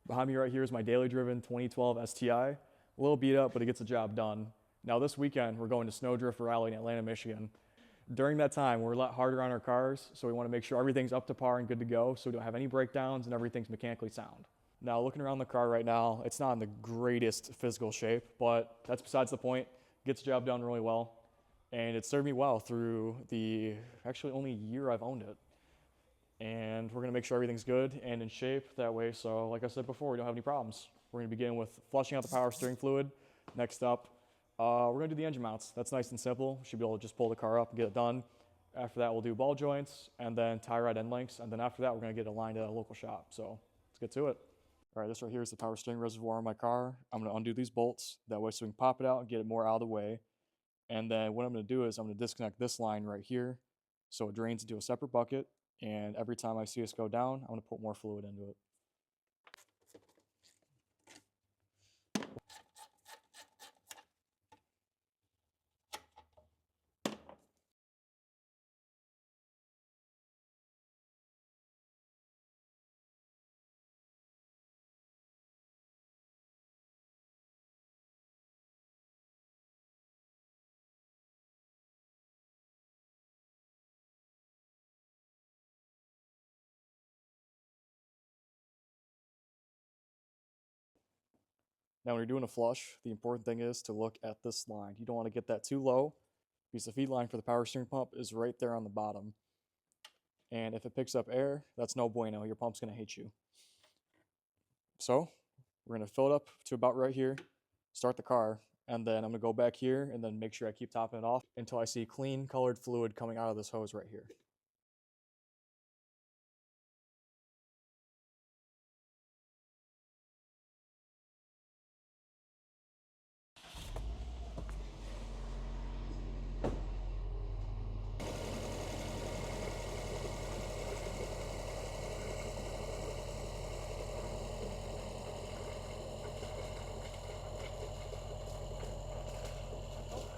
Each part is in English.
Behind me right here is my daily driven 2012 STi. A little beat up, but it gets the job done. Now this weekend, we're going to Snowdrift Rally in Atlanta, Michigan. During that time, we're a lot harder on our cars, so we want to make sure everything's up to par and good to go, so we don't have any breakdowns and everything's mechanically sound. Now, looking around the car right now, it's not in the greatest physical shape, but that's besides the point. Gets the job done really well, and it served me well through the actually only year I've owned it. And we're gonna make sure everything's good and in shape that way. So like I said before, we don't have any problems. We're gonna begin with flushing out the power steering fluid. Next up, we're gonna do the engine mounts. That's nice and simple. Should be able to just pull the car up and get it done. After that, we'll do ball joints and then tie rod end links. And then after that, we're gonna get it aligned at a local shop. So let's get to it. All right, this right here is the power steering reservoir on my car. I'm gonna undo these bolts. That way so we can pop it out and get it more out of the way. And then what I'm gonna do is I'm gonna disconnect this line right here so it drains into a separate bucket. And every time I see us go down, I'm gonna put more fluid into it. Now when you're doing a flush, the important thing is to look at this line. You don't want to get that too low because the feed line for the power steering pump is right there on the bottom. And if it picks up air, that's no bueno. Your pump's gonna hate you. So we're gonna fill it up to about right here, start the car, and then I'm gonna go back here and then make sure I keep topping it off until I see clean colored fluid coming out of this hose right here.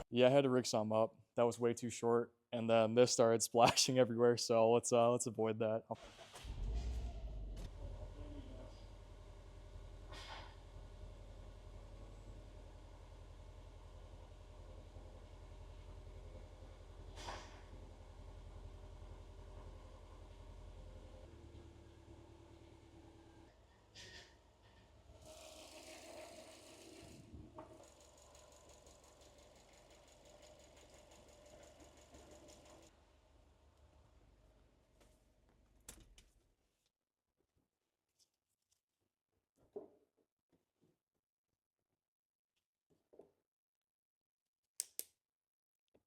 Yeah, I had to rig some up. That was way too short, and then this started splashing everywhere. So let's avoid that.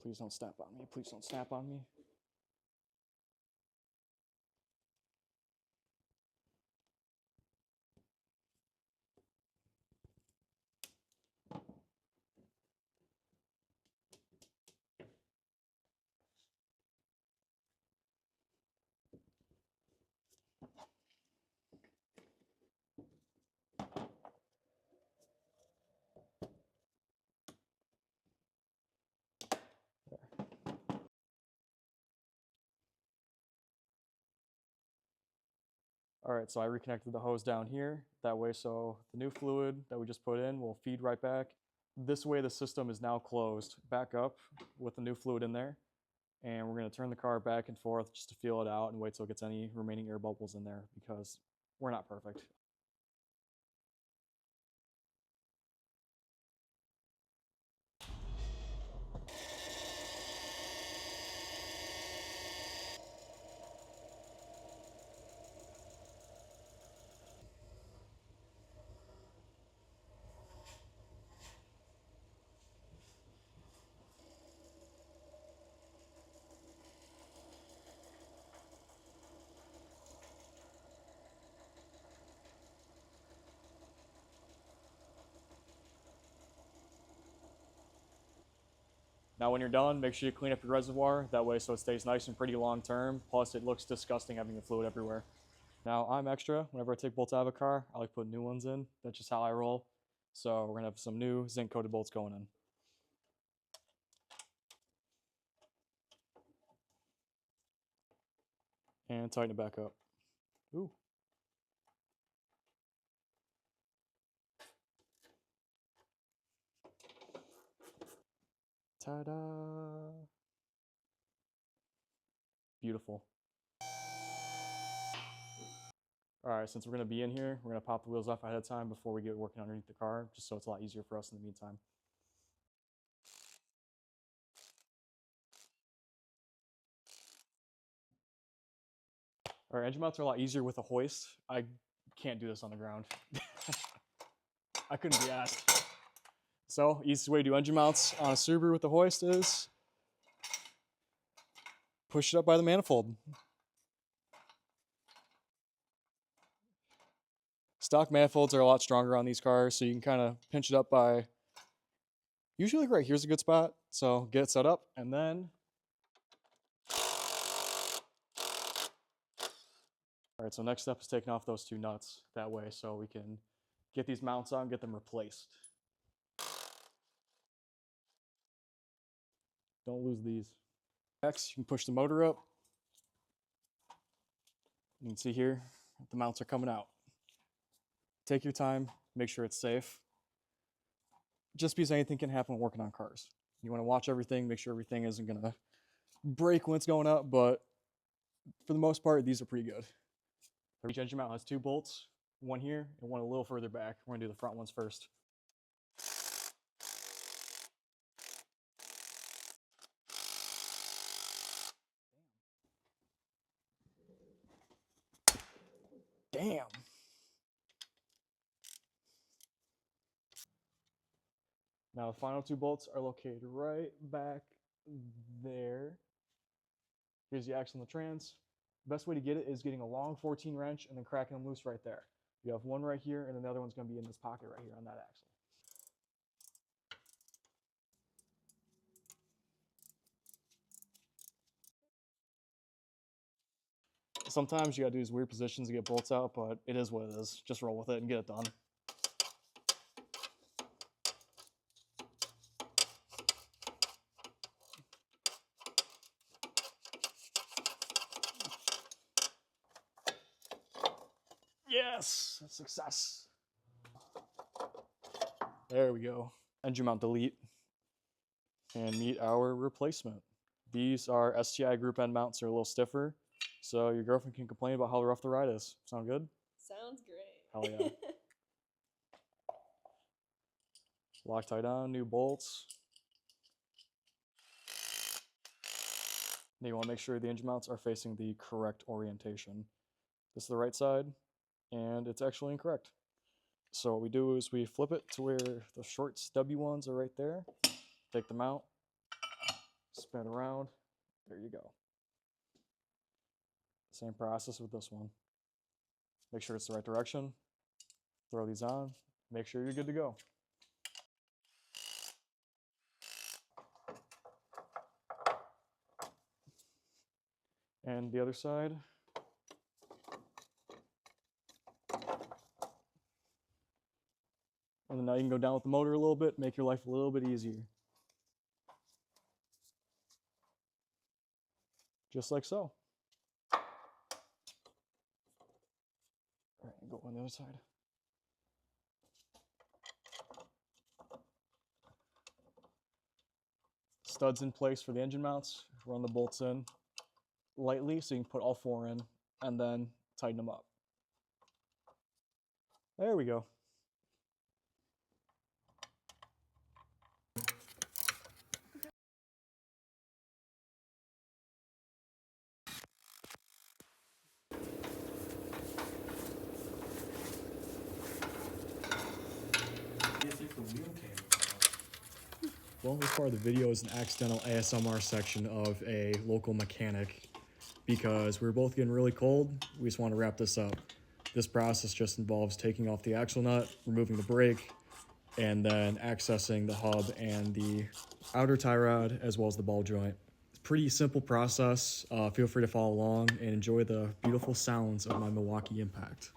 Please don't snap on me. Please don't snap on me. All right, so I reconnected the hose down here. That way, so the new fluid that we just put in will feed right back. This way, the system is now closed back up with the new fluid in there. And we're gonna turn the car back and forth just to feel it out and wait till it gets any remaining air bubbles in there because we're not perfect. Now, when you're done, make sure you clean up your reservoir. That way, so it stays nice and pretty long term. Plus, it looks disgusting having the fluid everywhere. Now, I'm extra. Whenever I take bolts out of a car, I like putting new ones in. That's just how I roll. So we're gonna have some new zinc coated bolts going in. And tighten it back up. Ooh. Ta-da! Beautiful. All right, since we're gonna be in here, we're gonna pop the wheels off ahead of time before we get working underneath the car, just so it's a lot easier for us in the meantime. Our engine mounts are a lot easier with a hoist. I can't do this on the ground. I couldn't be asked. So, easiest way to do engine mounts on a Subaru with the hoist is push it up by the manifold. Stock manifolds are a lot stronger on these cars, so you can kind of pinch it up by, usually like right here's a good spot. So get it set up, and then, all right, so next step is taking off those two nuts that way so we can get these mounts on, get them replaced. Don't lose these. Next, you can push the motor up. You can see here, the mounts are coming out. Take your time, make sure it's safe. Just because anything can happen when working on cars. You want to watch everything, make sure everything isn't gonna break when it's going up, but for the most part, these are pretty good. Each engine mount has 2 bolts, one here and one a little further back. We're gonna do the front ones first. Damn. Now the final 2 bolts are located right back there. Here's the axle and the trans. The best way to get it is getting a long 14 wrench and then cracking them loose right there. You have one right here, and then the other one's gonna be in this pocket right here on that axle. Sometimes you gotta do these weird positions to get bolts out, but it is what it is. Just roll with it and get it done. Yes, success. There we go. Engine mount delete and meet our replacement. These are STi group end mounts. They're a little stiffer, so your girlfriend can complain about how rough the ride is. Sound good? Sounds great. Hell yeah. Loctite on, new bolts. Now you want to make sure the engine mounts are facing the correct orientation. This is the right side, and it's actually incorrect. So what we do is we flip it to where the short stubby ones are right there. Take them out, spin around, there you go. Same process with this one. Make sure it's the right direction, throw these on, make sure you're good to go. And the other side. And then now you can go down with the motor a little bit, make your life a little bit easier. Just like so. All right, go on the other side. Studs in place for the engine mounts. Run the bolts in lightly so you can put all 4 in and then tighten them up. There we go. Well, this part of the video is an accidental ASMR section of a local mechanic because we're both getting really cold. We just want to wrap this up. This process just involves taking off the axle nut, removing the brake, and then accessing the hub and the outer tie rod as well as the ball joint. Pretty simple process. Feel free to follow along and enjoy the beautiful sounds of my Milwaukee Impact.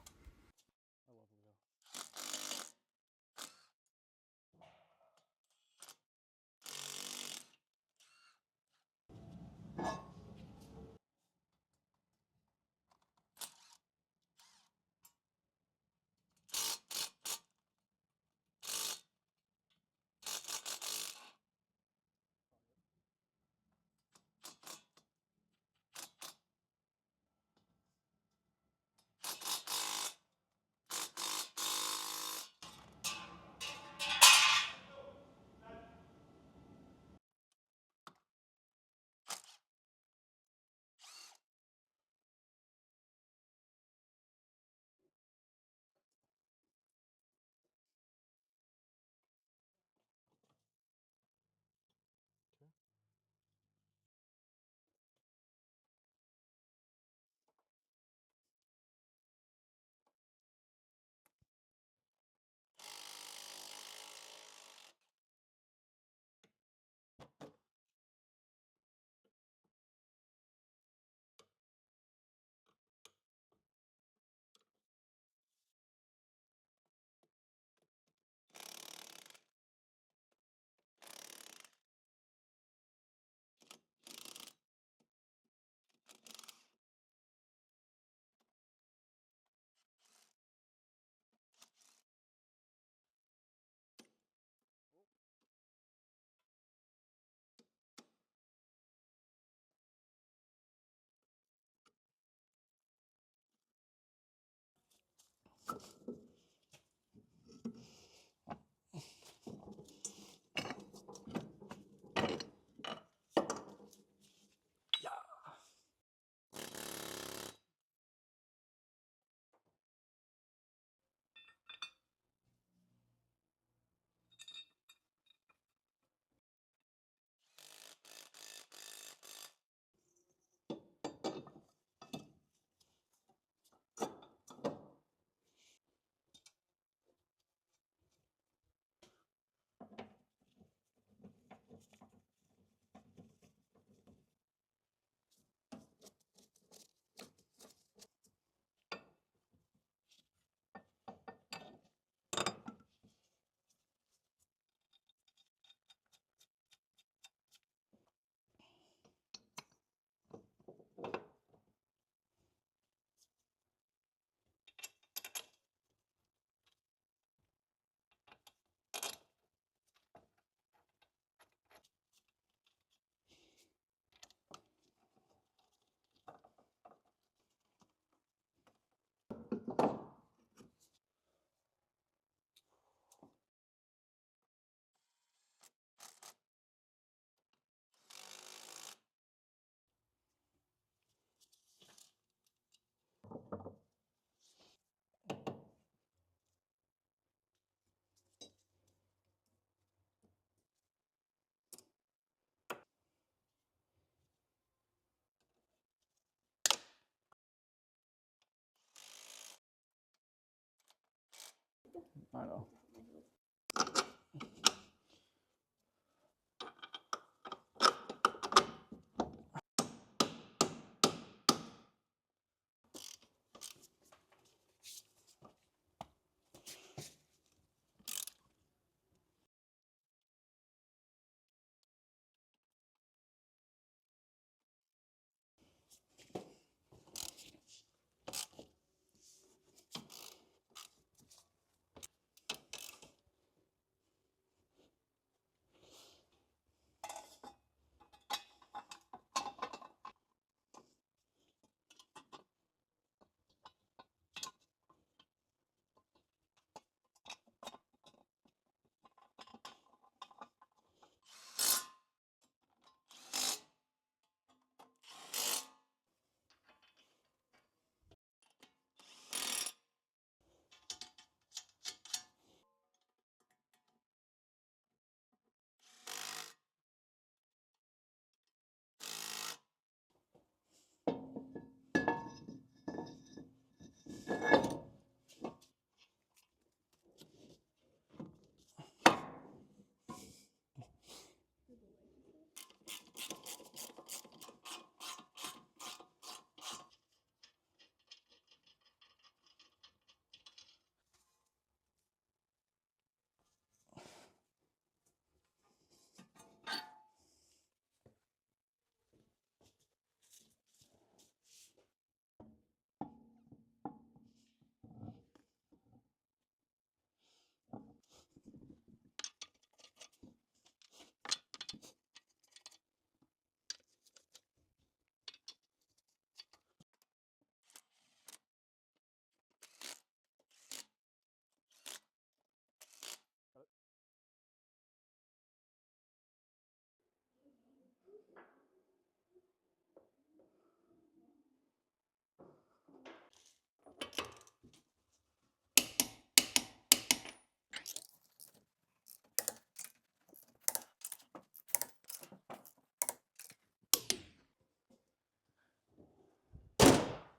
I know.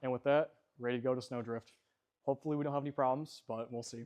And with that, ready to go to Snowdrift. Hopefully we don't have any problems, but we'll see.